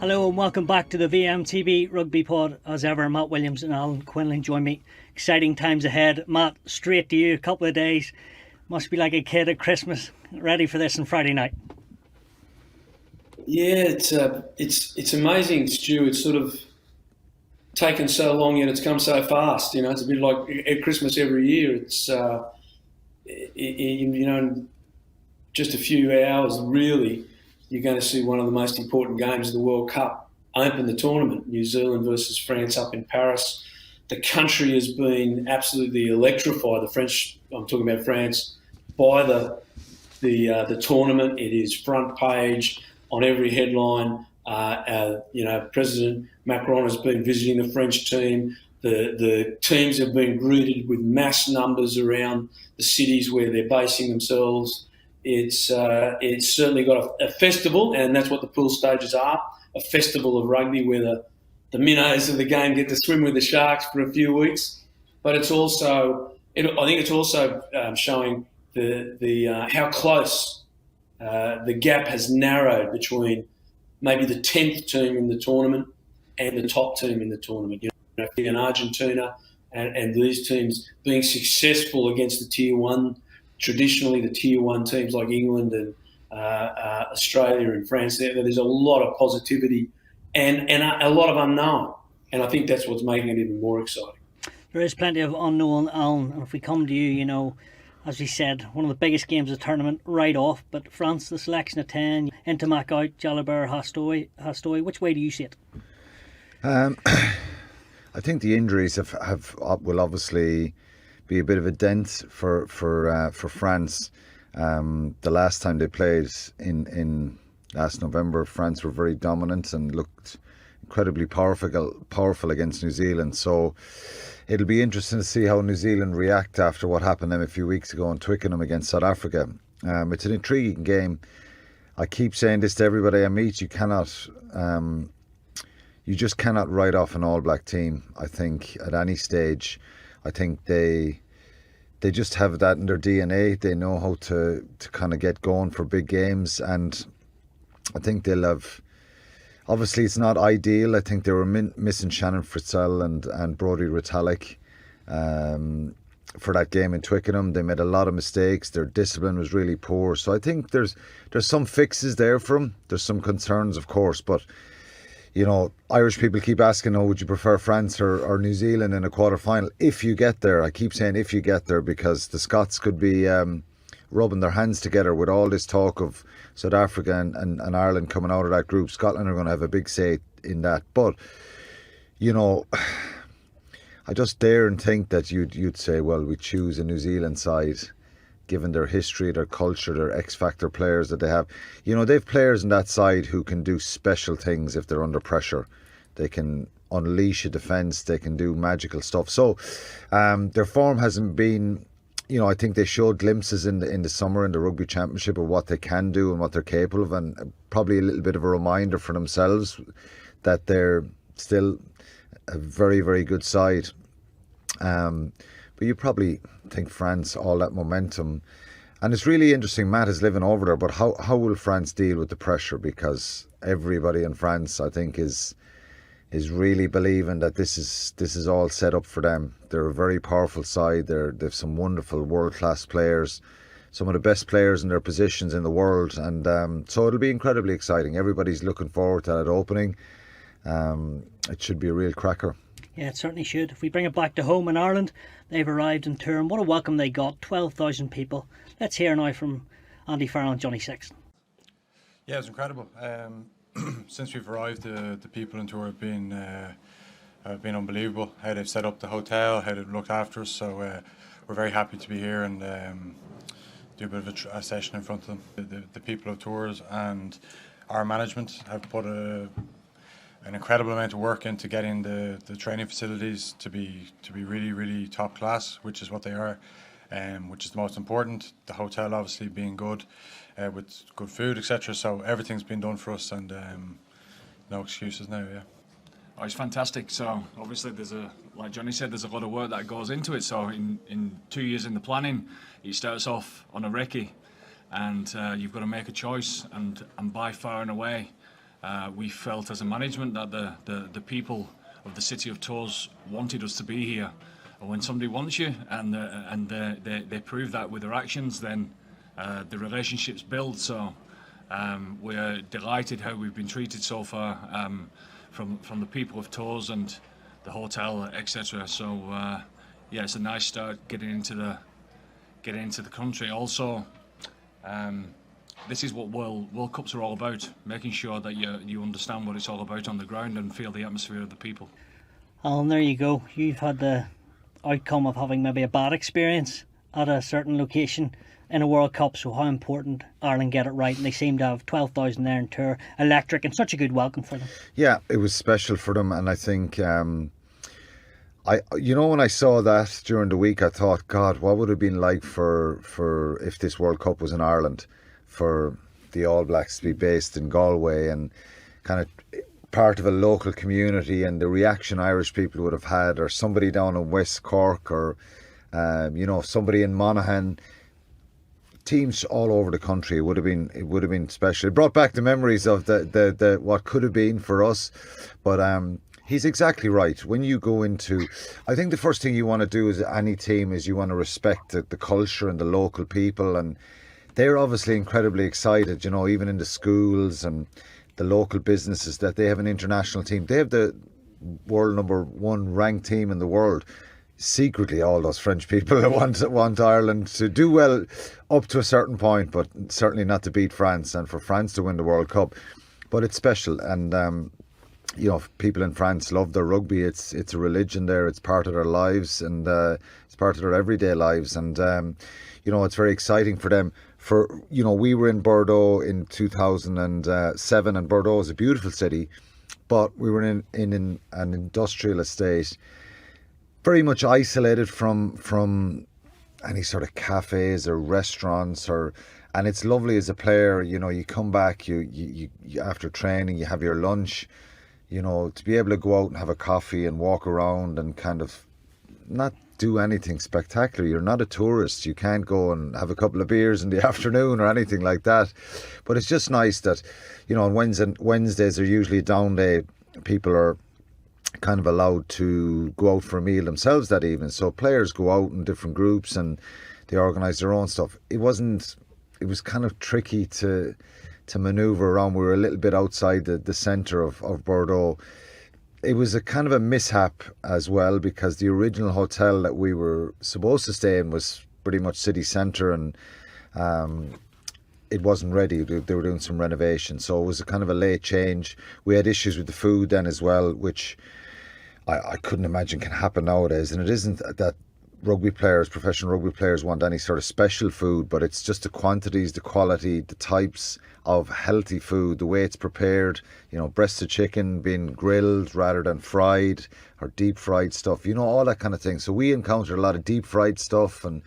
Hello and welcome back to the VMTV Rugby Pod. As ever, Matt Williams and Alan Quinlan join me. Exciting times ahead. Matt, straight to you. A couple of days. Must be like a kid at Christmas. Ready for this on Friday night. Yeah, it's amazing, Stu. It's sort of taken so long yet it's come so fast. You know, it's a bit like at Christmas every year. It's in just a few hours, really, you're going to see one of the most important games of the World Cup open the tournament. New Zealand versus France up in Paris. The country has been absolutely electrified. The French, I'm talking about France, by the tournament. It is front page on every headline. President Macron has been visiting the French team. The teams have been greeted with mass numbers around the cities where they're basing themselves. It's certainly got a festival, and that's what the pool stages are, a festival of rugby where the minnows of the game get to swim with the sharks for a few weeks. But it's also, I think it's also showing the how close the gap has narrowed between maybe the 10th team in the tournament and the top team in the tournament. You know, in Argentina and these teams being successful against the Tier 1, traditionally the Tier 1 teams like England and Australia and France, there's a lot of positivity and a lot of unknown. And I think that's what's making it even more exciting. There is plenty of unknown, Alan. And if we come to you, as we said, one of the biggest games of the tournament right off. But France, the selection of 10, Ntamak out, Jalibert, Hastoy. Which way do you see it? I think the injuries will obviously be a bit of a dent for France. The last time they played in last November, France were very dominant and looked incredibly powerful against New Zealand. So it'll be interesting to see how New Zealand react after what happened to them a few weeks ago in Twickenham against South Africa. It's an intriguing game. I keep saying this to everybody I meet. You just cannot write off an All Black team. I think at any stage, I think they just have that in their DNA. They know how to kind of get going for big games, and I think they'll have. Obviously, it's not ideal. I think they were missing Shannon Fritzell and Brodie Retallick for that game in Twickenham. They made a lot of mistakes. Their discipline was really poor. So I think there's some fixes there for them. There's some concerns, of course, but Irish people keep asking, would you prefer France or New Zealand in a quarter-final? If you get there, I keep saying if you get there, because the Scots could be rubbing their hands together with all this talk of South Africa and Ireland coming out of that group. Scotland are going to have a big say in that. But, I just dare and think that you'd say, well, we choose a New Zealand side, given their history, their culture, their X-factor players that they have. They've players in that side who can do special things if they're under pressure. They can unleash a defence. They can do magical stuff. So their form hasn't been, I think they showed glimpses in the summer in the Rugby Championship of what they can do and what they're capable of, and probably a little bit of a reminder for themselves that they're still a very, very good side. But you probably think France, all that momentum. And it's really interesting, Matt is living over there, but how will France deal with the pressure? Because everybody in France, I think, is really believing that this is all set up for them. They're a very powerful side. They've some wonderful world-class players, some of the best players in their positions in the world. And so it'll be incredibly exciting. Everybody's looking forward to that opening. It should be a real cracker. Yeah, it certainly should. If we bring it back to home in Ireland, they've arrived in Turin. What a welcome they got, 12,000 people. Let's hear now from Andy Farrell and Johnny Sexton. Yeah, it's incredible. Since we've arrived, the people in Turin have been unbelievable. How they've set up the hotel, how they've looked after us. So we're very happy to be here and do a bit of a session in front of them. The people of Tours and our management have put an incredible amount of work into getting the training facilities to be really, really top class, which is what they are, which is the most important. The hotel obviously being good, with good food, etc. So everything's been done for us, and no excuses now. Yeah. Oh, it's fantastic. So obviously like Johnny said, there's a lot of work that goes into it. So in 2 years in the planning, it starts off on a recce, and you've got to make a choice, and by far and away, we felt as a management that the people of the city of Tours wanted us to be here. And when somebody wants you and they prove that with their actions, then the relationships build. So we're delighted how we've been treated so far from the people of Tours and the hotel, etc. So yeah, it's a nice start getting into the country. Also, this is what World Cups are all about, making sure that you understand what it's all about on the ground and feel the atmosphere of the people. Alan, there you go. You've had the outcome of having maybe a bad experience at a certain location in a World Cup, so how important Ireland get it right, and they seem to have 12,000 there in Tour, electric, and such a good welcome for them. Yeah, it was special for them, and I think when I saw that during the week, I thought, God, what would it have been like for if this World Cup was in Ireland, for the All Blacks to be based in Galway and kind of part of a local community, and the reaction Irish people would have had, or somebody down in West Cork, or somebody in Monaghan, teams all over the country. It would have been special. It brought back the memories of the what could have been for us. But he's exactly right. When you go into, I think the first thing you want to do as any team is you want to respect the culture and the local people, and they're obviously incredibly excited, even in the schools and the local businesses, that they have an international team. They have the world #1 ranked team in the world. Secretly, all those French people want Ireland to do well up to a certain point, but certainly not to beat France, and for France to win the World Cup. But it's special, and people in France love their rugby. It's a religion there. It's part of their lives, and it's part of their everyday lives. And it's very exciting for them. We were in Bordeaux in 2007, and Bordeaux is a beautiful city, but we were in an industrial estate, very much isolated from any sort of cafes or restaurants, and it's lovely as a player. You come back, you after training, you have your lunch, to be able to go out and have a coffee and walk around and kind of not do anything spectacular. You're not a tourist. You can't go and have a couple of beers in the afternoon or anything like that. But it's just nice that, on Wednesdays are usually a down day. People are kind of allowed to go out for a meal themselves that evening. So players go out in different groups and they organise their own stuff. It was kind of tricky to manoeuvre around. We were a little bit outside the centre of Bordeaux. It was a kind of a mishap as well, because the original hotel that we were supposed to stay in was pretty much city centre, and it wasn't ready. They were doing some renovation, so it was a kind of a late change. We had issues with the food then as well, which I couldn't imagine can happen nowadays. And it isn't that professional rugby players want any sort of special food, but it's just the quantities, the quality, the types of healthy food, the way it's prepared, breasts of chicken being grilled rather than fried, or deep fried stuff, all that kind of thing. So we encountered a lot of deep fried stuff, and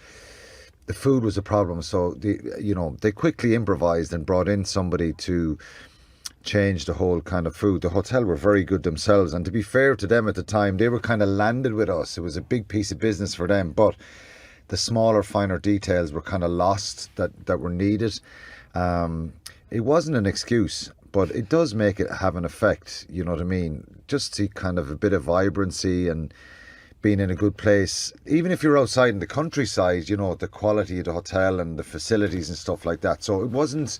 the food was a problem. So they quickly improvised and brought in somebody to change the whole kind of food. The hotel were very good themselves, and to be fair to them at the time, they were kind of landed with us. It was a big piece of business for them, but the smaller, finer details were kind of lost that were needed. It wasn't an excuse, but it does make it have an effect, you know what I mean? Just see kind of a bit of vibrancy and being in a good place. Even if you're outside in the countryside, the quality of the hotel and the facilities and stuff like that. So it wasn't,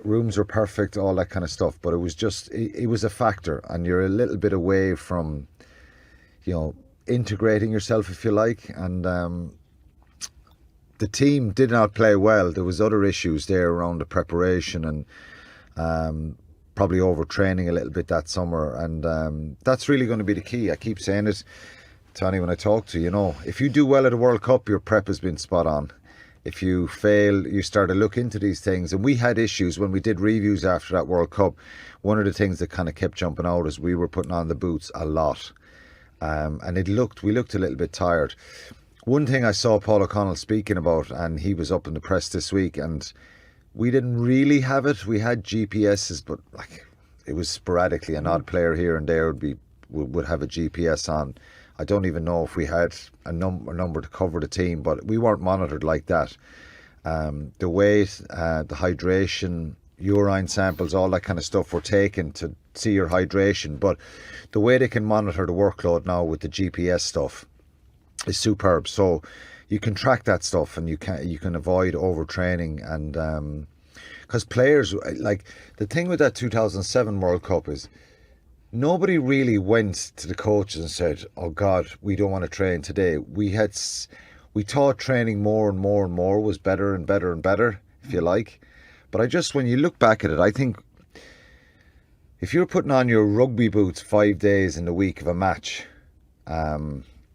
rooms were perfect, all that kind of stuff, but it was just, it was a factor, and you're a little bit away from, integrating yourself, if you like. And the team did not play well. There was other issues there around the preparation, and probably overtraining a little bit that summer, and that's really going to be the key. I keep saying it to anyone I talk to, if you do well at a World Cup, your prep has been spot on. If you fail, you start to look into these things. And we had issues when we did reviews after that World Cup. One of the things that kind of kept jumping out is we were putting on the boots a lot, and we looked a little bit tired. One thing I saw Paul O'Connell speaking about, and he was up in the press this week, and we didn't really have it. We had GPSs, but it was sporadically. An odd player here and there would have a GPS on. I don't even know if we had a number to cover the team, but we weren't monitored like that. The weight, the hydration, urine samples, all that kind of stuff were taken to see your hydration. But the way they can monitor the workload now with the GPS stuff is superb. So you can track that stuff, and you can avoid overtraining. And because players, like, the thing with that 2007 World Cup is nobody really went to the coaches and said, "Oh God, we don't want to train today." We thought training more and more and more was better and better and better, if you like. But when you look back at it, I think if you're putting on your rugby boots 5 days in the week of a match,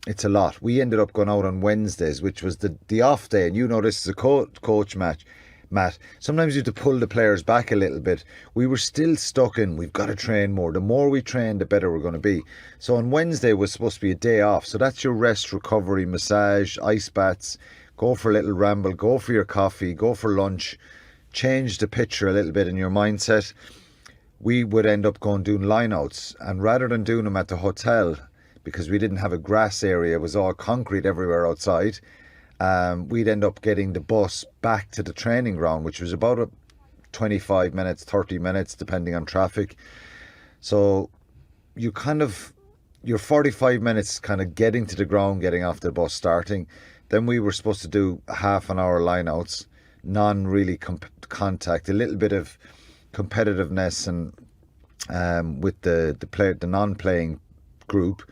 it's a lot. We ended up going out on Wednesdays, which was the off day. And you know, this is a coach match, Matt. Sometimes you have to pull the players back a little bit. We were still stuck in, we've got to train more. The more we train, the better we're going to be. So on Wednesday was supposed to be a day off. So that's your rest, recovery, massage, ice baths, go for a little ramble, go for your coffee, go for lunch, change the picture a little bit in your mindset. We would end up doing line-outs. And rather than doing them at the hotel, because we didn't have a grass area, it was all concrete everywhere outside, we'd end up getting the bus back to the training ground, which was about 25 minutes, 30 minutes, depending on traffic. So you're 45 minutes kind of getting to the ground, getting off the bus, starting. Then we were supposed to do half an hour line-outs, non-really contact, a little bit of competitiveness, and with the non-playing group.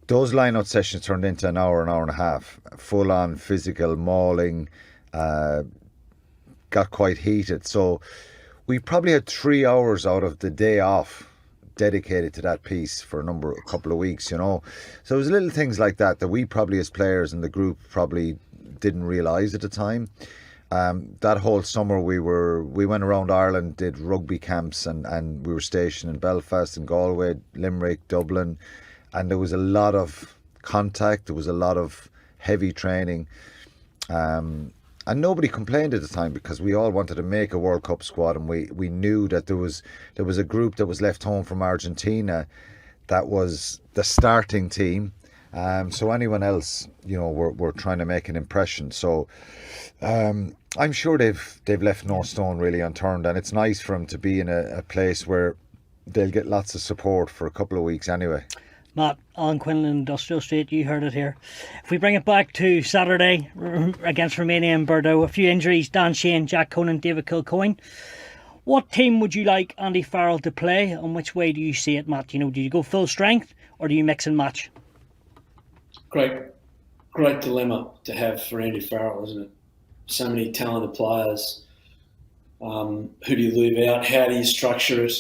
Those line-out sessions turned into an hour and a half, full-on physical mauling, got quite heated. So we probably had 3 hours out of the day off dedicated to that piece for a couple of weeks, you know. So it was little things like that we probably, as players in the group, probably didn't realise at the time. That whole summer we went around Ireland, did rugby camps, and we were stationed in Belfast and Galway, Limerick, Dublin. And there was a lot of contact, there was a lot of heavy training. And nobody complained at the time, because we all wanted to make a World Cup squad, and we knew that there was a group that was left home from Argentina that was the starting team. So anyone else, you know, were trying to make an impression. So I'm sure they've left no stone really unturned, and it's nice for them to be in a place where they'll get lots of support for a couple of weeks anyway. Matt, Alan Quinlan, Industrial Street, you heard it here. If we bring it back to Saturday against Romania and Bordeaux, a few injuries: Dan Shane, Jack Conan, David Kilcoyne. What team would you like Andy Farrell to play, and which way do you see it, Matt? You know, do you go full strength, or do you mix and match? Great dilemma to have for Andy Farrell, isn't it? So many talented players. Who do you leave out? How do you structure it?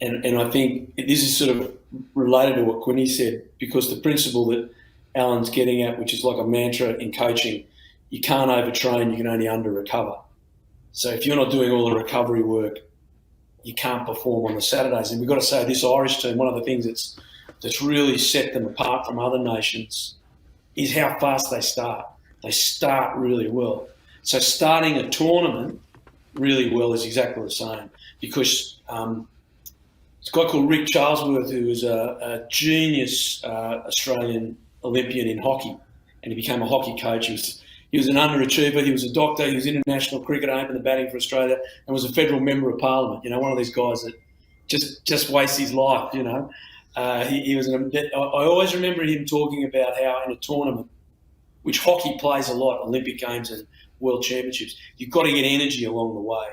And I think this is sort of related to what Quinny said, because the principle that Alan's getting at, which is like a mantra in coaching, you can't overtrain, you can only under-recover. So if you're not doing all the recovery work, you can't perform on the Saturdays. And we've got to say, this Irish team, one of the things that's really set them apart from other nations is how fast they start. They start really well. So starting a tournament really well is exactly the same, because it's a guy called Rick Charlesworth, who was a genius Australian Olympian in hockey, and he became a hockey coach. He was an underachiever. He was a doctor. He was international cricketer, opened the batting for Australia, and was a federal member of Parliament. You know, one of these guys that just wastes his life. You know, he was. I always remember him talking about how in a tournament, which hockey plays a lot, Olympic Games and World Championships, you've got to get energy along the way.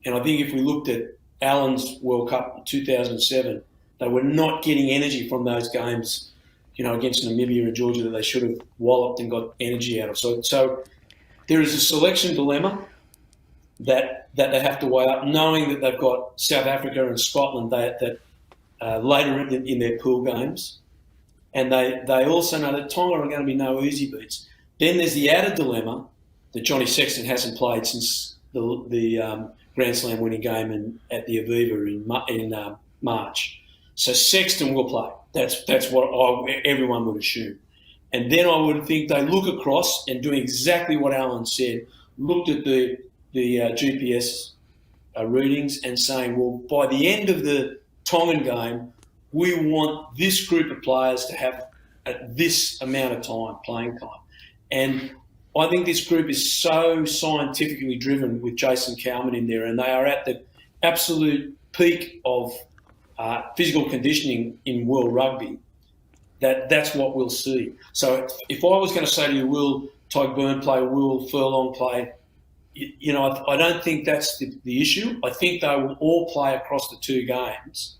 And I think if we looked at Alan's World Cup in 2007, they were not getting energy from those games, you know, against Namibia and Georgia, that they should have walloped and got energy out of. So there is a selection dilemma that they have to weigh up, knowing that they've got South Africa and Scotland that later in their pool games. And they also know that Tonga are going to be no easy beats. Then there's the added dilemma that Johnny Sexton hasn't played since the Grand Slam winning game at the Aviva in March. So Sexton will play. That's what everyone would assume. And then I would think they look across and doing exactly what Alan said, looked at the GPS readings and saying, well, by the end of the Tongan game, we want this group of players to have this amount of time, playing time. And I think this group is so scientifically driven with Jason Cowman in there, and they are at the absolute peak of physical conditioning in world rugby. That's what we'll see. So if I was going to say to you, will Tyke Byrne play, will Furlong play, I don't think that's the issue. I think they will all play across the two games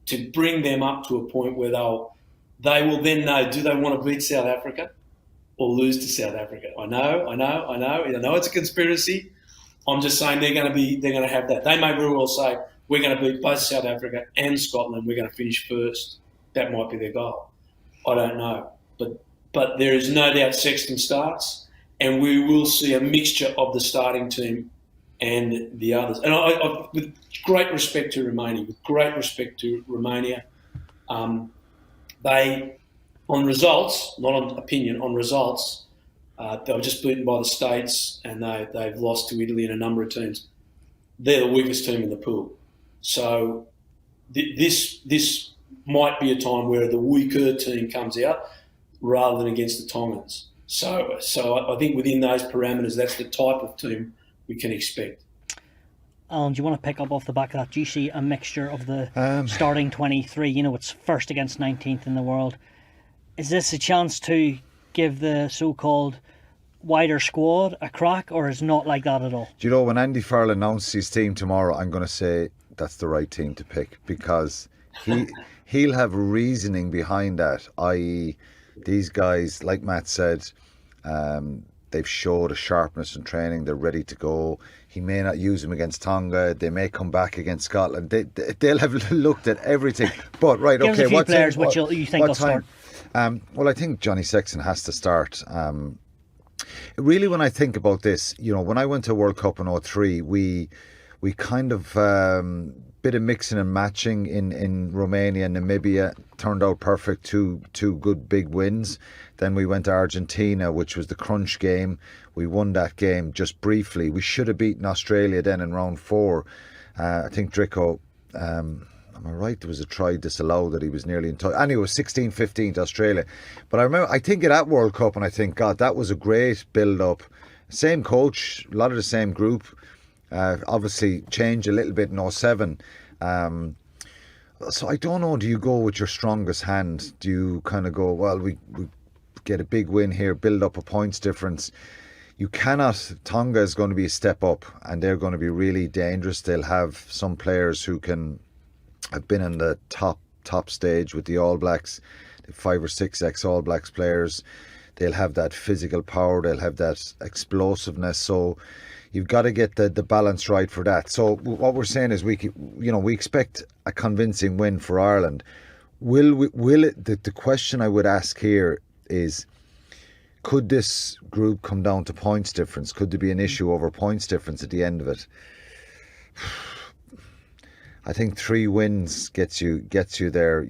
to bring them up to a point where they will then know, do they want to beat South Africa or lose to South Africa? I know it's a conspiracy. I'm just saying they're going to have that. They may very well say, we're going to beat both South Africa and Scotland. We're going to finish first. That might be their goal. I don't know. But there is no doubt Sexton starts, and we will see a mixture of the starting team and the others. And I with great respect to Romania, they, on results, not on opinion, on results, they were just beaten by the States, and they've lost to Italy and a number of teams. They're the weakest team in the pool. So this might be a time where the weaker team comes out rather than against the Tongans. So I think within those parameters, that's the type of team we can expect. Alan, do you want to pick up off the back of that? Do you see a mixture of the starting 23? It's first against 19th in the world. Is this a chance to give the so-called wider squad a crack, or is it not like that at all? Do you know, when Andy Farrell announced his team tomorrow, I'm going to say that's the right team to pick, because he'll have reasoning behind that, i.e. these guys, like Matt said, they've showed a sharpness in training, they're ready to go. He may not use them against Tonga, they may come back against Scotland. They'll have looked at everything. But right, give okay, us a few players which you think will start. Well, I think Johnny Sexton has to start. Really, when I think about this, when I went to World Cup in 2003, we kind of bit of mixing and matching in Romania and Namibia, turned out perfect, two good big wins. Then we went to Argentina, which was the crunch game. We won that game just briefly. We should have beaten Australia then in round 4. I think Drico, am I right, there was a try disallowed that he was nearly in touch. Anyway, it was 16-15 to Australia. But I think of that World Cup and I think, God, that was a great build-up. Same coach, a lot of the same group. Obviously changed a little bit in 2007. So I don't know, do you go with your strongest hand? Do you kind of go, well, we get a big win here, build up a points difference? You cannot. Tonga is going to be a step up and they're going to be really dangerous. They'll have some players who have been in the top stage with the All Blacks, 5 or 6 ex-All Blacks players. They'll have that physical power, they'll have that explosiveness. So you've got to get the balance right for that. So what we're saying is we expect a convincing win for Ireland. The question I would ask here is, could this group come down to points difference? Could there be an issue over points difference at the end of it? I think 3 wins gets you there.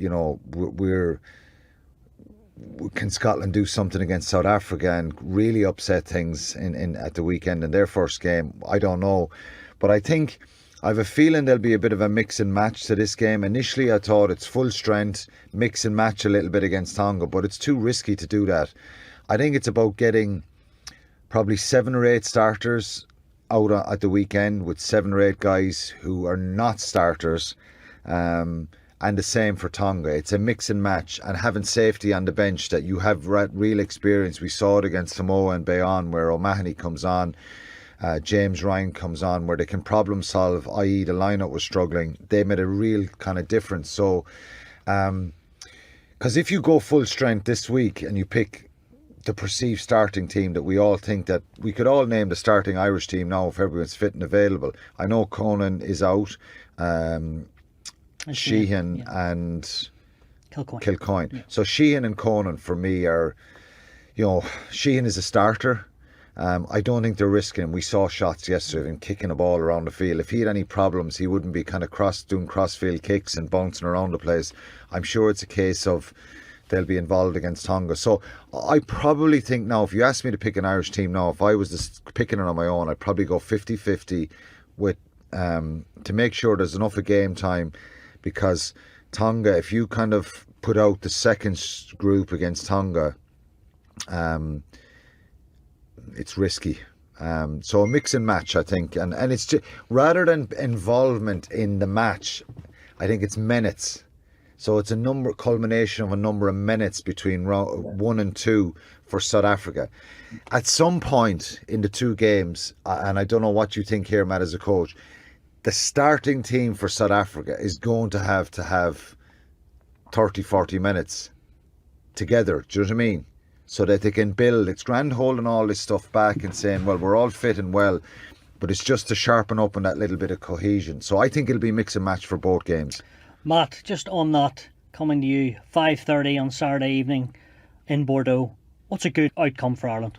Can Scotland do something against South Africa and really upset things at the weekend in their first game? I don't know. But I think I have a feeling there'll be a bit of a mix and match to this game. Initially I thought it's full strength, mix and match a little bit against Tonga, but it's too risky to do that. I think it's about getting probably 7 or 8 starters out at the weekend with 7 or 8 guys who are not starters. And the same for Tonga. It's a mix and match, and having safety on the bench that you have real experience. We saw it against Samoa and Bayonne where O'Mahony comes on, James Ryan comes on, where they can problem solve, i.e. the lineup was struggling. They made a real kind of difference. So, because if you go full strength this week and you pick the perceived starting team that we all think, that we could all name the starting Irish team now if everyone's fit and available. I know Conan is out. Sheehan and Kilcoyne. Yeah. So Sheehan and Conan for me are, Sheehan is a starter. I don't think they're risking him. We saw shots yesterday of him kicking a ball around the field. If he had any problems, he wouldn't be kind of doing cross-field kicks and bouncing around the place. I'm sure it's a case of they'll be involved against Tonga. So I probably think now, if you ask me to pick an Irish team now, if I was just picking it on my own, I'd probably go 50-50 with to make sure there's enough of game time. Because Tonga, if you kind of put out the second group against Tonga, it's risky. So a mix and match, I think, and it's just, rather than involvement in the match, I think it's minutes. So it's a culmination of a number of minutes between round 1 and 2 for South Africa. At some point in the two games, and I don't know what you think here, Matt, as a coach, the starting team for South Africa is going to have 30, 40 minutes together. Do you know what I mean? So that they can build. It's grand holding all this stuff back and saying, well, we're all fit and well, but it's just to sharpen up on that little bit of cohesion. So I think it'll be mix and match for both games. Matt, just on that, coming to you, 5:30 on Saturday evening in Bordeaux. What's a good outcome for Ireland?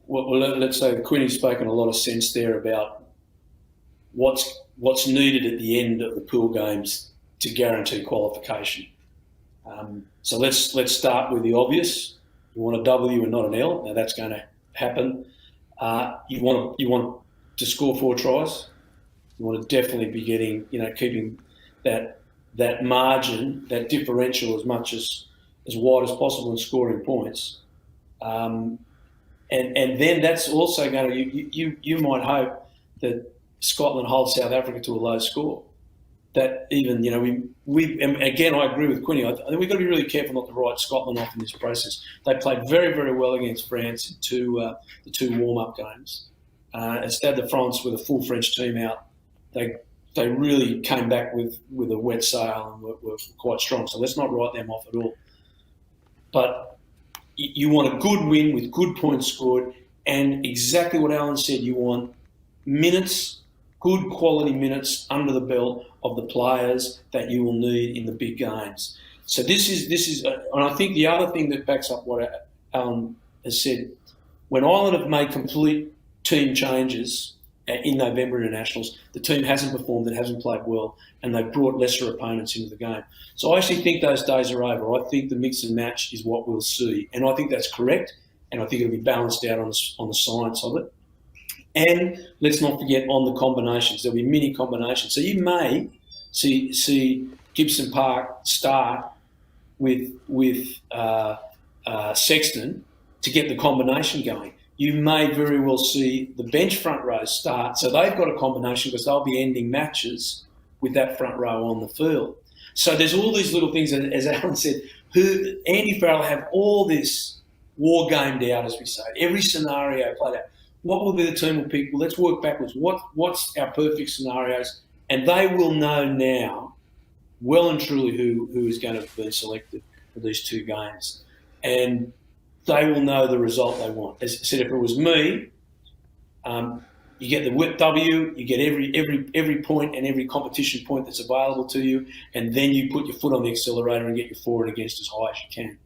Well, let's say Quinny's spoken a lot of sense there about what's needed at the end of the pool games to guarantee qualification. So let's start with the obvious. You want a W and not an L. Now that's going to happen. You want to score 4 tries. You want to definitely be getting, keeping that margin, that differential as much as wide as possible and scoring points. And then that's also going to you might hope that Scotland holds South Africa to a low score. That even, and again, I agree with Quinny. I think we've got to be really careful not to write Scotland off in this process. They played very, very well against France in the two warm-up games. At Stade de France, with a full French team out, they really came back with a wet sail and were quite strong. So let's not write them off at all. But you want a good win with good points scored, and exactly what Alan said, you want minutes, good quality minutes under the belt of the players that you will need in the big games. So this is, and I think the other thing that backs up what Alan has said, when Ireland have made complete team changes in November internationals, the team hasn't performed, it hasn't played well, and they've brought lesser opponents into the game. So I actually think those days are over. I think the mix and match is what we'll see, and I think that's correct, and I think it'll be balanced out on the science of it. And let's not forget on the combinations. There'll be mini combinations. So you may see Gibson Park start with Sexton to get the combination going. You may very well see the bench front row start. So they've got a combination because they'll be ending matches with that front row on the field. So there's all these little things, as Alan said, Andy Farrell have all this war gamed out, as we say. Every scenario played out. What will be the team will pick? Well, let's work backwards. What's our perfect scenarios? And they will know now well and truly who is going to be selected for these two games. And they will know the result they want. As I said, if it was me, you get the whip W, you get every point and every competition point that's available to you, and then you put your foot on the accelerator and get your for and against as high as you can.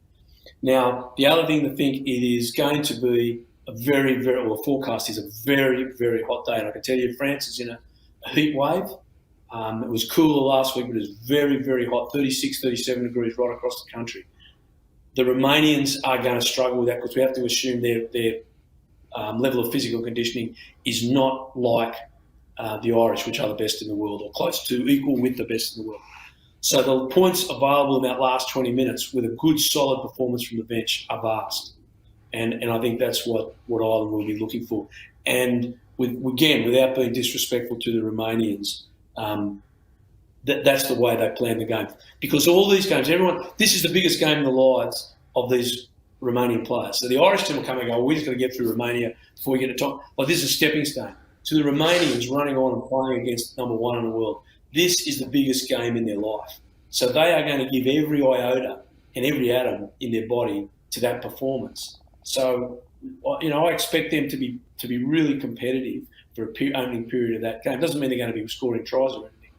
Now, the other thing to think, it is going to be the forecast is a very, very hot day. And I can tell you, France is in a heat wave. It was cooler last week, but it was very, very hot, 36, 37 degrees right across the country. The Romanians are going to struggle with that because we have to assume their level of physical conditioning is not like the Irish, which are the best in the world, or close to equal with the best in the world. So the points available in that last 20 minutes with a good, solid performance from the bench are vast. And I think that's what Ireland will be looking for. And without being disrespectful to the Romanians, that's the way they plan the game. Because all these games, this is the biggest game in the lives of these Romanian players. So the Irish team will come and go, we're just going to get through Romania before we get to top. Well, this is a stepping stone. To the Romanians running on and playing against number one in the world, this is the biggest game in their life. So they are going to give every iota and every atom in their body to that performance. So, I expect them to be really competitive for an opening period of that game. It doesn't mean they're going to be scoring tries or anything,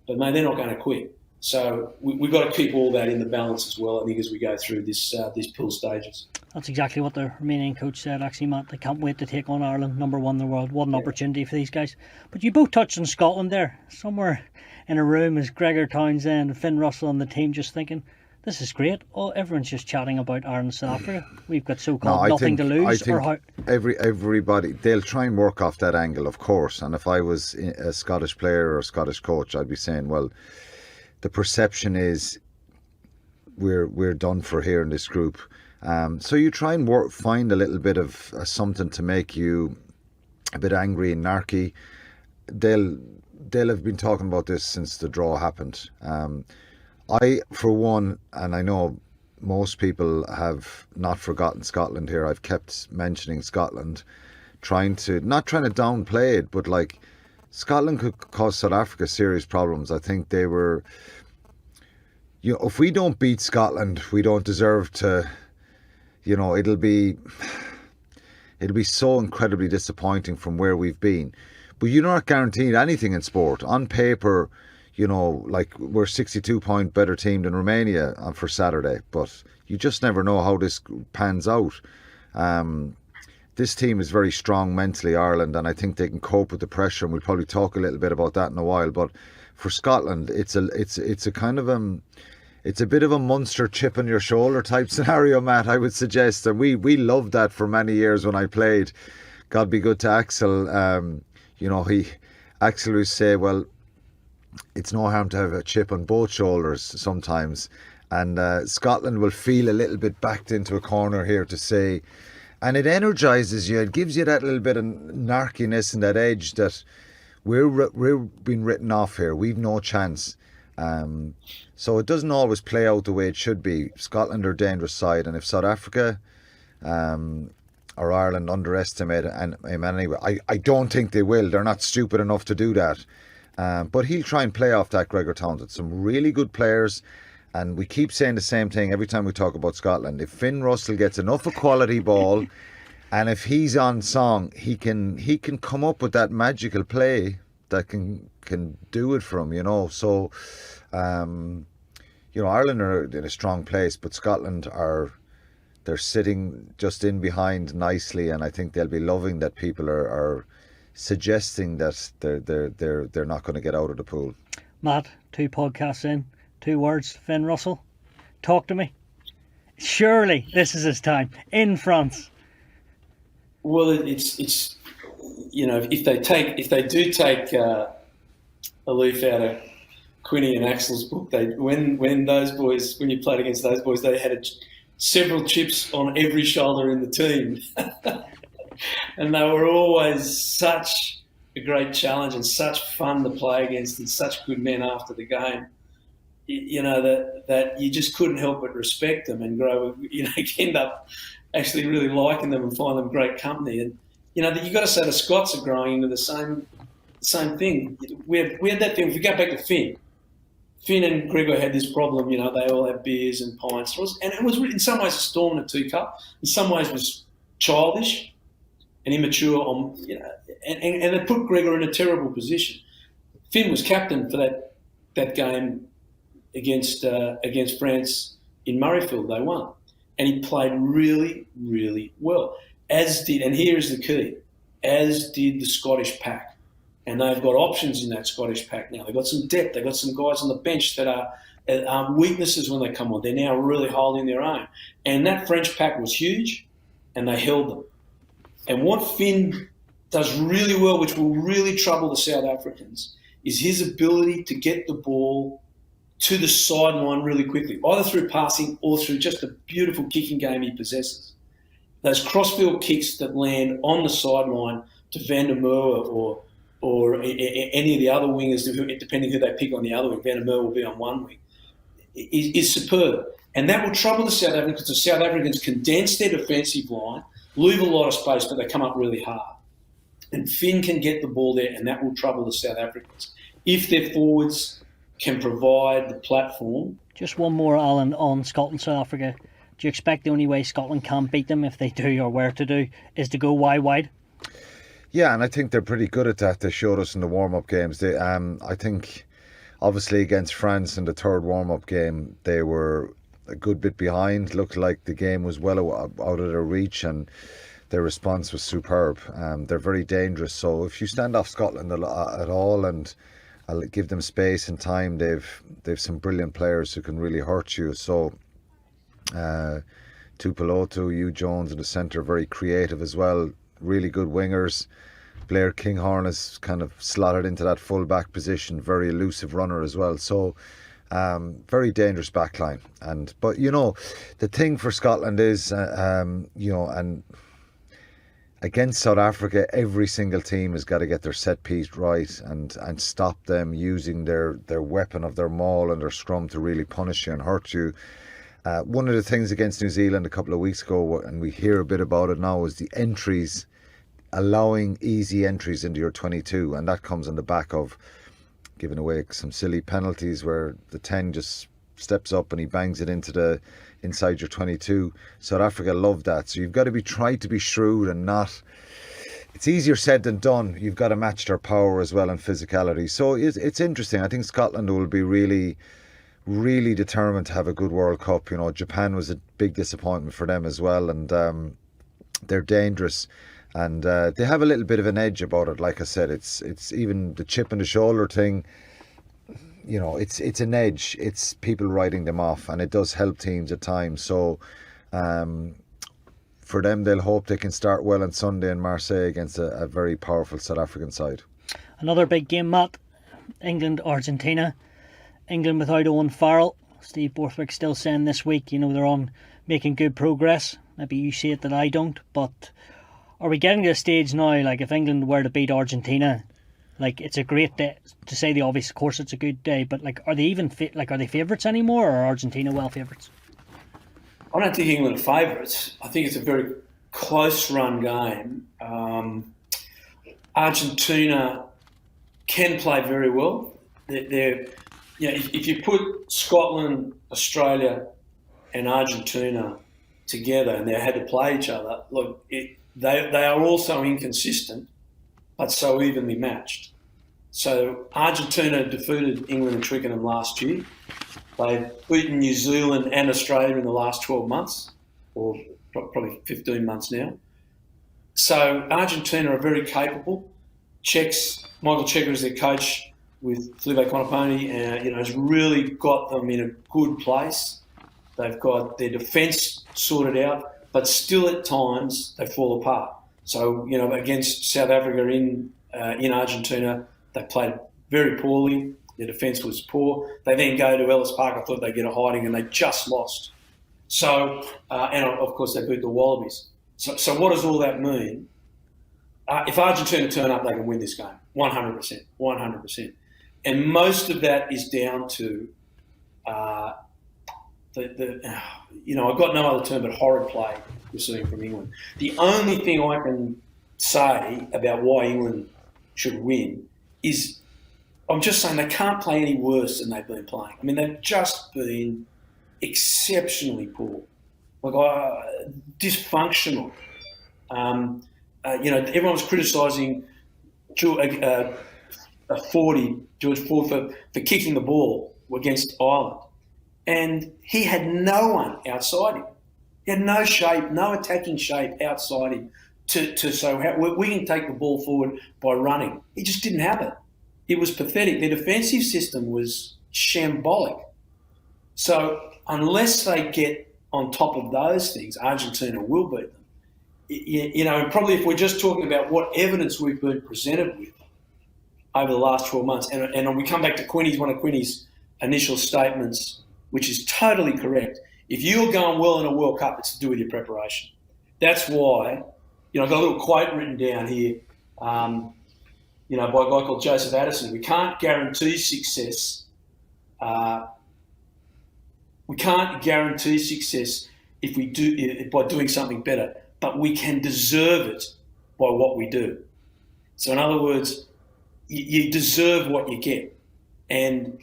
but mate, they're not going to quit. So we've got to keep all that in the balance as well, I think, as we go through these pool stages. That's exactly what the Romanian coach said, actually, Matt. They can't wait to take on Ireland, number one in the world. What an opportunity for these guys. But you both touched on Scotland there. Somewhere in a room is Gregor Townsend and Finn Russell and the team just thinking, this is great. Oh, everyone's just chatting about Ireland and South Africa. We've got so-called nothing to lose. I think everybody, they'll try and work off that angle, of course. And if I was a Scottish player or a Scottish coach, I'd be saying, well, the perception is we're done for here in this group. So you try and find a little bit of something to make you a bit angry and narky. They'll have been talking about this since the draw happened. I, for one, and I know most people have not forgotten Scotland here. I've kept mentioning Scotland, not trying to downplay it, but like Scotland could cause South Africa serious problems. I think they were, if we don't beat Scotland, we don't deserve to, it'll be so incredibly disappointing from where we've been. But you're not guaranteed anything in sport. On paper, like we're 62-point better team than Romania for Saturday, but you just never know how this pans out. This team is very strong mentally, Ireland, and I think they can cope with the pressure, and we'll probably talk a little bit about that in a while. But for Scotland, it's a kind of it's a bit of a Munster chip on your shoulder type scenario, Matt, I would suggest. And we loved that for many years when I played. God be good to Axel. Axel would say, well, it's no harm to have a chip on both shoulders sometimes. And Scotland will feel a little bit backed into a corner here to say, and it energises you. It gives you that little bit of narkiness and that edge that we're being written off here. We've no chance. So it doesn't always play out the way it should be. Scotland are a dangerous side, and if South Africa or Ireland underestimate him anyway, I don't think they will. They're not stupid enough to do that. But he'll try and play off that, Gregor Townsend. Some really good players, and we keep saying the same thing every time we talk about Scotland. If Finn Russell gets enough of quality ball, and if he's on song, he can come up with that magical play that can do it for him, So, Ireland are in a strong place, but Scotland they're sitting just in behind nicely, and I think they'll be loving that people are suggesting that they're not going to get out of the pool. Matt, 2 podcasts in, 2 words, Finn Russell. Talk to me. Surely this is his time in France. Well, it's if they do take a leaf out of Quinny and Axel's book, when you played against those boys, they had several chips on every shoulder in the team. And they were always such a great challenge and such fun to play against, and such good men after the game. That you just couldn't help but respect them and grow. End up actually really liking them and find them great company. And that you got to say the Scots are growing into the same thing. We had that thing. If we go back to Finn and Gregor had this problem. They all had beers and pints, and it was in some ways a storm in a teacup. In some ways, it was childish and immature, and it put Gregor in a terrible position. Finn was captain for that game against France in Murrayfield. They won, and he played really, really well. As did, and here is the key, as did the Scottish pack. And they've got options in that Scottish pack now. They've got some depth. They've got some guys on the bench that are weaknesses when they come on. They're now really holding their own. And that French pack was huge, and they held them. And what Finn does really well, which will really trouble the South Africans, is his ability to get the ball to the sideline really quickly, either through passing or through just the beautiful kicking game he possesses. Those crossfield kicks that land on the sideline to Van der Merwe or any of the other wingers, depending who they pick on the other wing. Van der Merwe will be on one wing, is superb. And that will trouble the South Africans because the South Africans condense their defensive line, leave a lot of space, but they come up really hard. And Finn can get the ball there, and that will trouble the South Africans. If their forwards can provide the platform. Just one more, Alan, on Scotland, South Africa. Do you expect the only way Scotland can beat them, if they do or were to do, is to go wide? Yeah, and I think they're pretty good at that. They showed us in the warm-up games. I think, obviously, against France in the third warm-up game, they were a good bit behind. Looked like the game was well out of their reach, and their response was superb. They're very dangerous. So if you stand off Scotland at all and give them space and time, they've some brilliant players who can really hurt you. So Tupelotu, Hugh Jones in the centre, very creative as well. Really good wingers. Blair Kinghorn is kind of slotted into that full back position, very elusive runner as well. So Very dangerous backline. But you know, the thing for Scotland is, you know, and against South Africa, every single team has got to get their set piece right and stop them using their weapon of their maul and their scrum to really punish you and hurt you. One of the things against New Zealand a couple of weeks ago, and we hear a bit about it now, is the entries, allowing easy entries into your 22, and that comes on the back of giving away some silly penalties where the 10 just steps up and he bangs it inside your 22. South Africa love that, so you've got to try to be shrewd and not. It's easier said than done. You've got to match their power as well and physicality. So it's interesting. I think Scotland will be really, really determined to have a good World Cup. You know, Japan was a big disappointment for them as well, and they're dangerous. And they have a little bit of an edge about it. Like I said, it's even the chip on the shoulder thing. You know, it's an edge. It's people writing them off, and it does help teams at times. So for them, they'll hope they can start well on Sunday in Marseille against a very powerful South African side. Another big game, Matt. England, Argentina. England without Owen Farrell. Steve Borthwick still saying this week, you know, they're on making good progress. Maybe you see it that I don't, but are we getting to a stage now, like if England were to beat Argentina, like it's a great day, to say the obvious, of course it's a good day, but like are they even are they favourites anymore, or are Argentina well favourites? I don't think England are favourites. I think it's a very close run game. Argentina can play very well. They're you know, if you put Scotland, Australia and Argentina together and they had to play each other, look, they are also inconsistent, but so evenly matched. So Argentina defeated England and Twickenham last year. They've beaten New Zealand and Australia in the last 12 months, or probably 15 months now. So Argentina are very capable. Michael Cheika is their coach with Felipe Conoponi, you know, has really got them in a good place. They've got their defence sorted out, but still at times they fall apart. So, you know, against South Africa in Argentina, they played very poorly. Their defence was poor. They then go to Ellis Park. I thought they'd get a hiding, and they just lost. So, and of course they beat the Wallabies. So what does all that mean? If Argentina turn up, they can win this game, 100%, 100%. And most of that is down to you know, I've got no other term but horrid play we're seeing from England. The only thing I can say about why England should win is I'm just saying they can't play any worse than they've been playing. I mean, they've just been exceptionally poor, like dysfunctional. You know, everyone was criticising George Ford for kicking the ball against Ireland. And he had no one outside him. He had no shape, no attacking shape outside him we can take the ball forward by running. He just didn't have it. It was pathetic. Their defensive system was shambolic. So unless they get on top of those things, Argentina will beat them. You know, and probably if we're just talking about what evidence we've been presented with over the last 12 months, and we come back to one of Quinny's initial statements, which is totally correct. If you're going well in a World Cup, it's to do with your preparation. That's why, you know, I've got a little quote written down here, you know, by a guy called Joseph Addison. We can't guarantee success. We can't guarantee success if we do by doing something better, but we can deserve it by what we do. So, in other words, you deserve what you get, and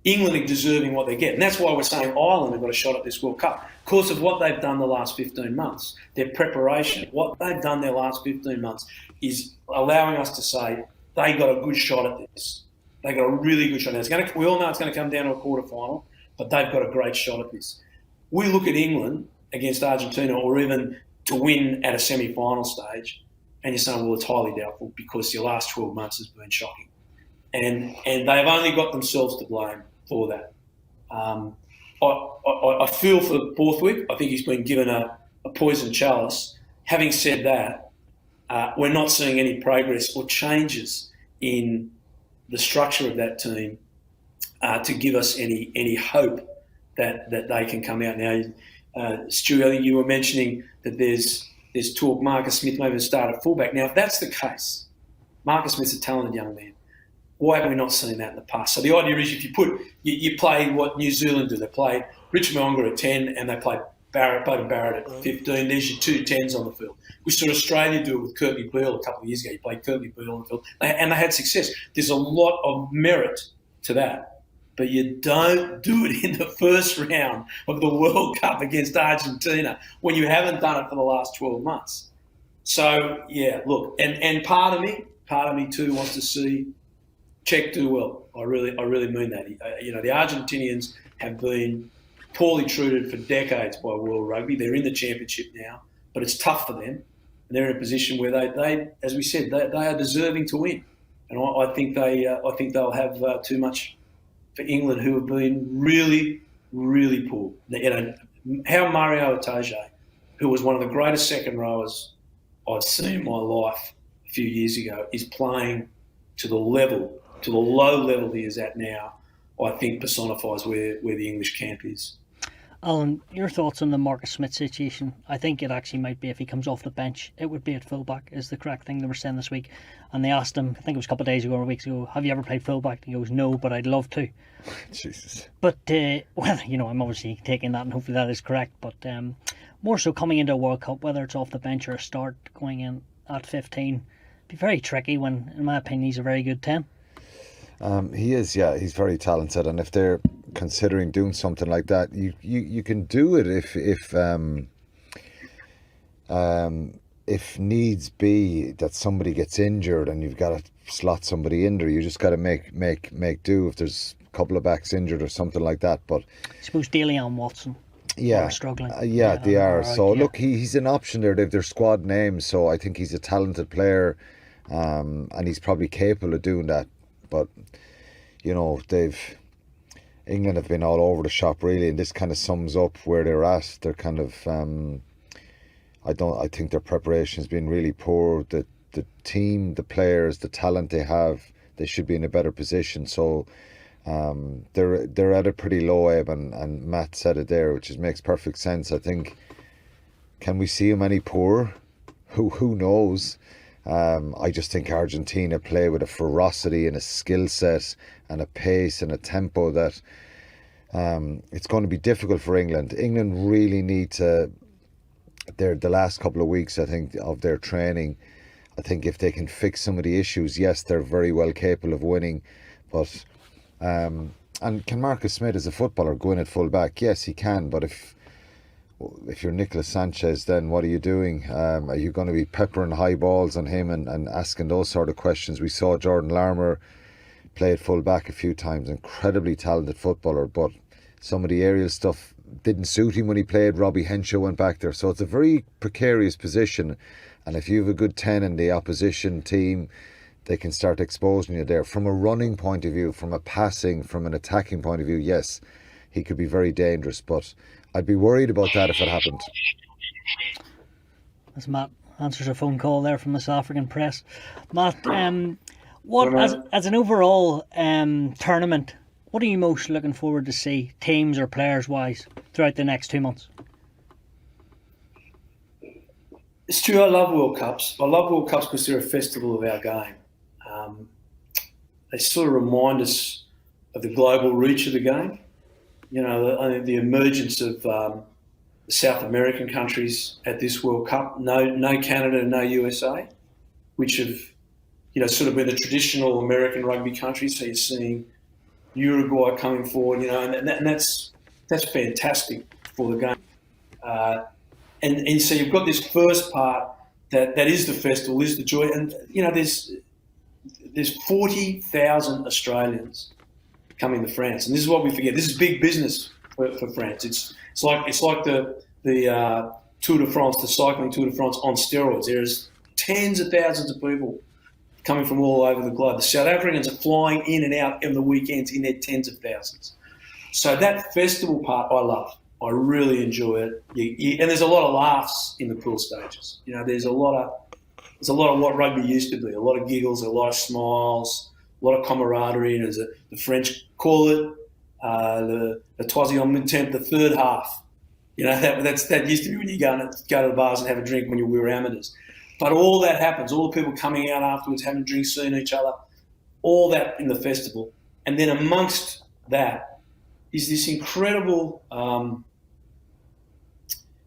England are deserving what they get. And that's why we're saying Ireland have got a shot at this World Cup. Because of what they've done the last 15 months, their preparation, what they've done their last 15 months is allowing us to say they got a good shot at this. They got a really good shot. We all know it's going to come down to a quarter-final, but they've got a great shot at this. We look at England against Argentina, or even to win at a semi-final stage, and you're saying, well, it's highly doubtful because your last 12 months has been shocking. And they've only got themselves to blame for that. I feel for Borthwick. I think he's been given a poison chalice. Having said that, we're not seeing any progress or changes in the structure of that team to give us any hope that they can come out now. Stuart, I think you were mentioning that there's talk Marcus Smith maybe start at fullback. Now, if that's the case, Marcus Smith's a talented young man. Why have we not seen that in the past? So the idea is if you play what New Zealand do. They played Richard Mo'unga at 10 and they played Beauden Barrett at 15. There's your 2 10s on the field. We saw Australia do it with Courtney Beale a couple of years ago. You played Courtney Beale on the field and they had success. There's a lot of merit to that. But you don't do it in the first round of the World Cup against Argentina when you haven't done it for the last 12 months. So, yeah, look, and part of me too wants to see Czech do well. I really mean that. The Argentinians have been poorly treated for decades by World Rugby. They're in the championship now, but it's tough for them. And they're in a position where they as we said, they are deserving to win. And I think they'll have too much for England, who have been really, really poor. How Mario Itoje, who was one of the greatest second rowers I've seen in my life a few years ago, is playing to the low level he is at now, I think personifies where the English camp is. Alan, your thoughts on the Marcus Smith situation? I think it actually might be, if he comes off the bench, it would be at fullback, is the correct thing they were saying this week. And they asked him, I think it was a couple of days ago or weeks ago, have you ever played fullback? And he goes, no, but I'd love to. Jesus. But, I'm obviously taking that and hopefully that is correct. But more so coming into a World Cup, whether it's off the bench or a start going in at 15, be very tricky when, in my opinion, he's a very good 10. He is, yeah. He's very talented, and if they're considering doing something like that, you can do it if needs be that somebody gets injured and you've got to slot somebody in there. You just got to make do if there's a couple of backs injured or something like that. But I suppose Daly and Watson are struggling. They are. So look, he's an option there. They've their squad names, so I think he's a talented player, and he's probably capable of doing that. But England have been all over the shop really, and this kind of sums up where they're at. They're kind of I think their preparation has been really poor. The team, the players, the talent they have, they should be in a better position. So they're at a pretty low ebb, and Matt said it there, which makes perfect sense. I think, can we see them any poorer? Who knows? I just think Argentina play with a ferocity and a skill set and a pace and a tempo that it's going to be difficult for England. England really need to, the last couple of weeks, I think, of their training, I think if they can fix some of the issues, yes, they're very well capable of winning. But and can Marcus Smith as a footballer go in at full back? Yes, he can, but if you're Nicolas Sanchez, then what are you doing? Are you going to be peppering high balls on him and asking those sort of questions? We saw Jordan Larmour play at full back a few times, incredibly talented footballer, but some of the aerial stuff didn't suit him when he played. Robbie Henshaw went back there, so it's a very precarious position, and if you have a good 10 in the opposition team, they can start exposing you there. From a running point of view, from a passing, from an attacking point of view, yes, he could be very dangerous, but I'd be worried about that if it happened. As Matt answers a phone call there from the South African press. Matt, as an overall tournament, what are you most looking forward to see, teams or players-wise, throughout the next 2 months? It's true, I love World Cups. I love World Cups because they're a festival of our game. They sort of remind us of the global reach of the game. I think the emergence of the South American countries at this World Cup, no Canada, no USA, which have, sort of been the traditional American rugby countries. So you're seeing Uruguay coming forward, and that's fantastic for the game. And so you've got this first part that is the festival, is the joy, and there's 40,000 Australians coming to France, and this is what we forget. This is big business for France. It's like the Tour de France, the cycling Tour de France on steroids. There's tens of thousands of people coming from all over the globe. The South Africans are flying in and out on the weekends in their tens of thousands. So that festival part I love. I really enjoy it. And there's a lot of laughs in the pool stages. There's a lot of what rugby used to be. A lot of giggles, a lot of smiles, a lot of camaraderie, and as the French call it, the troisième temps, the third half. You know, that used to be when you go to the bars and have a drink when we were amateurs. But all that happens, all the people coming out afterwards, having drinks, seeing each other, all that in the festival. And then amongst that is this incredible, how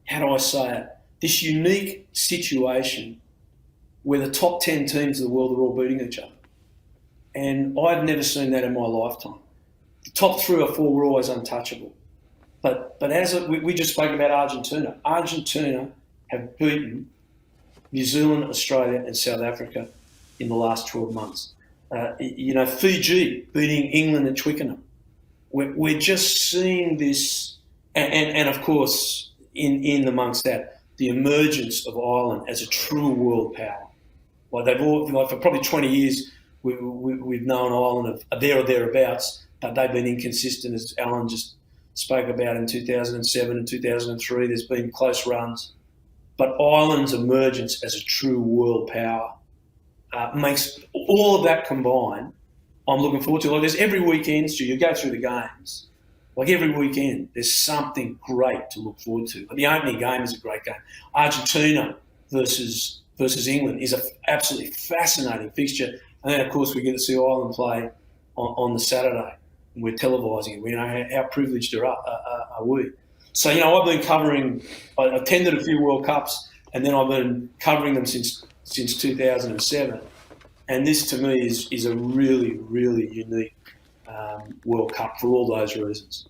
do I say it, this unique situation where the top 10 teams of the world are all beating each other. And I've never seen that in my lifetime. The top 3 or 4 were always untouchable. But as we just spoke about Argentina. Argentina have beaten New Zealand, Australia and South Africa in the last 12 months. Fiji beating England at Twickenham. We're just seeing this, and of course, in amongst that, the emergence of Ireland as a true world power. For probably 20 years, we've known Ireland of there or thereabouts, but they've been inconsistent, as Alan just spoke about in 2007 and 2003. There's been close runs. But Ireland's emergence as a true world power makes all of that combined. I'm looking forward to it. Like there's every weekend, Stu, you go through the games. Like every weekend, there's something great to look forward to. Like the opening game is a great game. Argentina versus England is an absolutely fascinating fixture. And then, of course, we get to see Ireland play on the Saturday. And we're televising it. We know how privileged are we. So, I've been I attended a few World Cups, and then I've been covering them since 2007. And this, to me, is a really, really unique World Cup for all those reasons.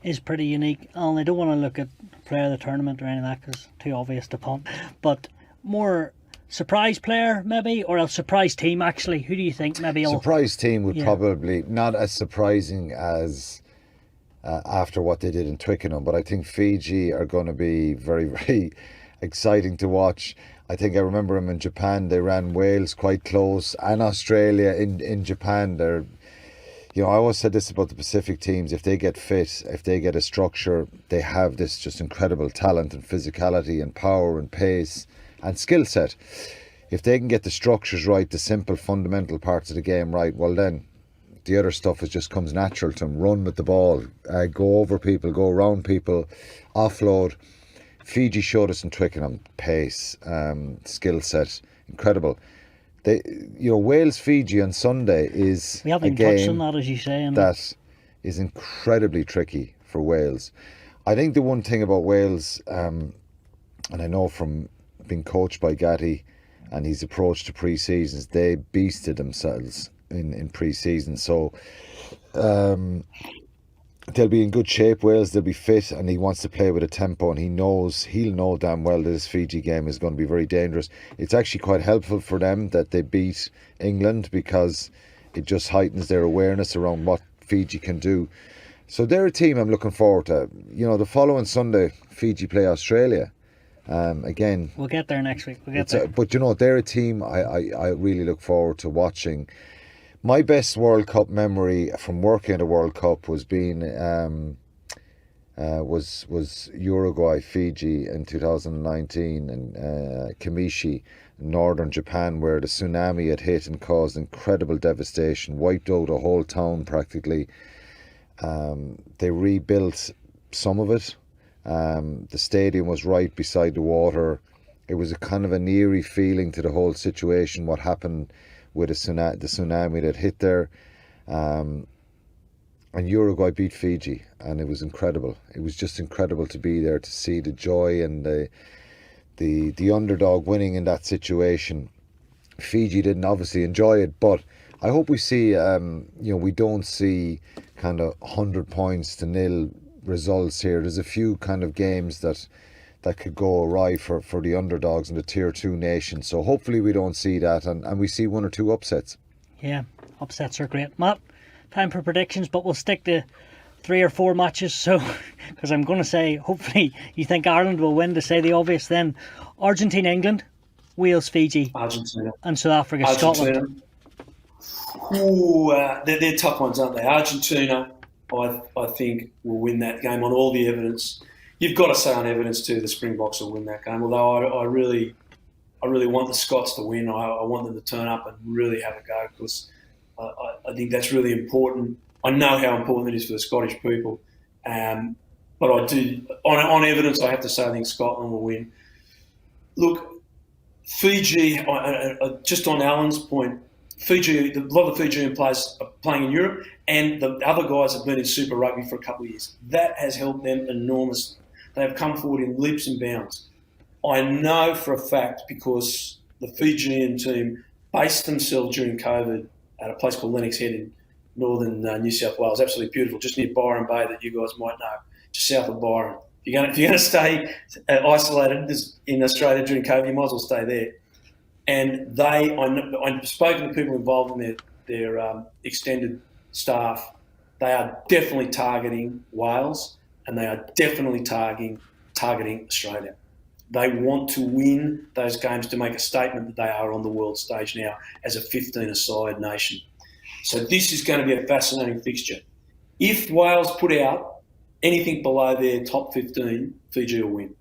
It's pretty unique. Alan, I don't want to look at player of the tournament or any of that because it's too obvious to punt. But more surprise player, maybe, or a surprise team, actually. Who do you think maybe? Surprise team would probably not as surprising as after what they did in Twickenham, but I think Fiji are going to be very, very exciting to watch. I think I remember them in Japan. They ran Wales quite close, and Australia in Japan. They're, I always said this about the Pacific teams. If they get fit, if they get a structure, they have this just incredible talent and physicality and power and pace and skill set. If they can get the structures right, the simple fundamental parts of the game right, well then the other stuff just comes natural to them. Run with the ball, go over people, go around people, offload. Fiji showed us in Twickenham pace, skill set, incredible. Wales Fiji on Sunday is we haven't a game touched on that, as you say, that is incredibly tricky for Wales. I think the one thing about Wales, and I know from being coached by Gatti and his approach to pre-seasons, they beasted themselves in pre-season. So they'll be in good shape. Wales, they'll be fit, and he wants to play with a tempo, and he'll know damn well that this Fiji game is going to be very dangerous. It's actually quite helpful for them that they beat England because it just heightens their awareness around what Fiji can do. So they're a team I'm looking forward to. The following Sunday, Fiji play Australia. Again, we'll get there next week. But they're a team I really look forward to watching. My best World Cup memory from working at a World Cup was being was Uruguay Fiji in 2019 and Kamishi, northern Japan, where the tsunami had hit and caused incredible devastation, wiped out a whole town practically. They rebuilt some of it. The stadium was right beside the water. It was a kind of an eerie feeling to the whole situation, what happened with the tsunami that hit there. And Uruguay beat Fiji, and it was incredible. It was just incredible to be there, to see the joy and the underdog winning in that situation. Fiji didn't obviously enjoy it, but I hope we see, we don't see kind of 100 points to nil results here. There's a few kind of games that could go awry for the underdogs and the tier 2 nations. So hopefully we don't see that, and we see 1 or 2 upsets. Yeah, upsets are great. Matt, time for predictions, but we'll stick to 3 or 4 matches. So, because I'm going to say, hopefully you think Ireland will win, to say the obvious. Then Argentina, England, Wales, Fiji, Argentina, and South Africa, Scotland. Ooh, they're tough ones, aren't they? Argentina, I think, will win that game on all the evidence. You've got to say on evidence too, the Springboks will win that game. Although I really want the Scots to win. I want them to turn up and really have a go, because I think that's really important. I know how important it is for the Scottish people. But I do, on evidence, I have to say I think Scotland will win. Look, Fiji, just on Alan's point, Fiji, a lot of the Fijian players are playing in Europe, and the other guys have been in Super Rugby for a couple of years. That has helped them enormously. They have come forward in leaps and bounds. I know for a fact, because the Fijian team based themselves during COVID at a place called Lennox Head in northern New South Wales. Absolutely beautiful, just near Byron Bay, that you guys might know, just south of Byron. If you're going to stay isolated in Australia during COVID, you might as well stay there. And I've spoken to people involved in their extended staff. They are definitely targeting Wales, and they are definitely targeting Australia. They want to win those games to make a statement that they are on the world stage now as a 15-a-side nation. So this is going to be a fascinating fixture. If Wales put out anything below their top 15, Fiji will win.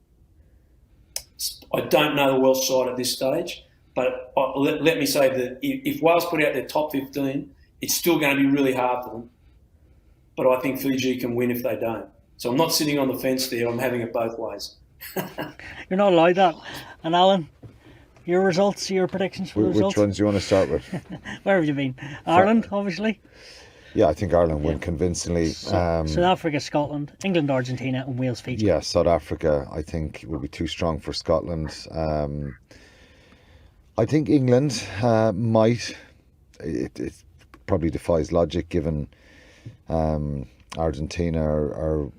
I don't know the Welsh side at this stage, but let me say that if Wales put out their top 15, it's still going to be really hard for them. But I think Fiji can win if they don't. So I'm not sitting on the fence there. I'm having it both ways. You're not allowed that. And Alan, your results, your predictions for the results? Which ones do you want to start with? Where have you been? Ireland, obviously. Yeah, I think Ireland win convincingly. South Africa, Scotland, England, Argentina, and Wales, Fiji. Yeah, South Africa, I think, will be too strong for Scotland. I think England might. It probably defies logic, given Argentina are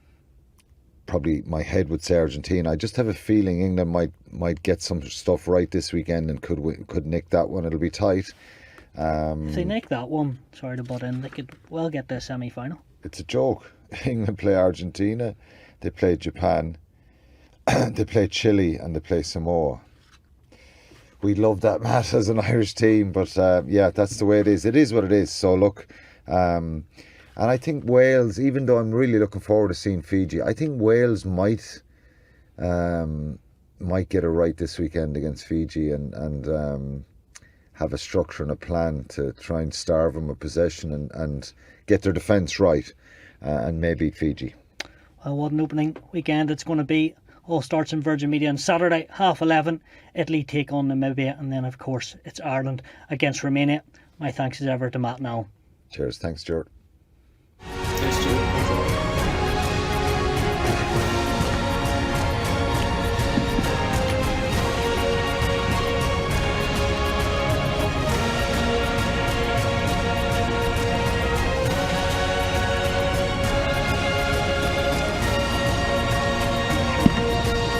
probably, my head would say Argentina. I just have a feeling England might get some stuff right this weekend and could nick that one. It'll be tight. If they nick that one, sorry to butt in, they could well get the semi-final. It's a joke. England play Argentina, they play Japan, they play Chile, and they play Samoa. We love that, Matt, as an Irish team, but yeah, that's the way it is. It is what it is. So look, and I think Wales, even though I'm really looking forward to seeing Fiji, I think Wales might get it right this weekend against Fiji and have a structure and a plan to try and starve them of possession and get their defence right and maybe Fiji. Well, what an opening weekend it's going to be. All starts in Virgin Media on Saturday, 11:30. Italy take on Namibia, and then of course it's Ireland against Romania. My thanks as ever to Matt and Alan. Cheers, thanks Stuart.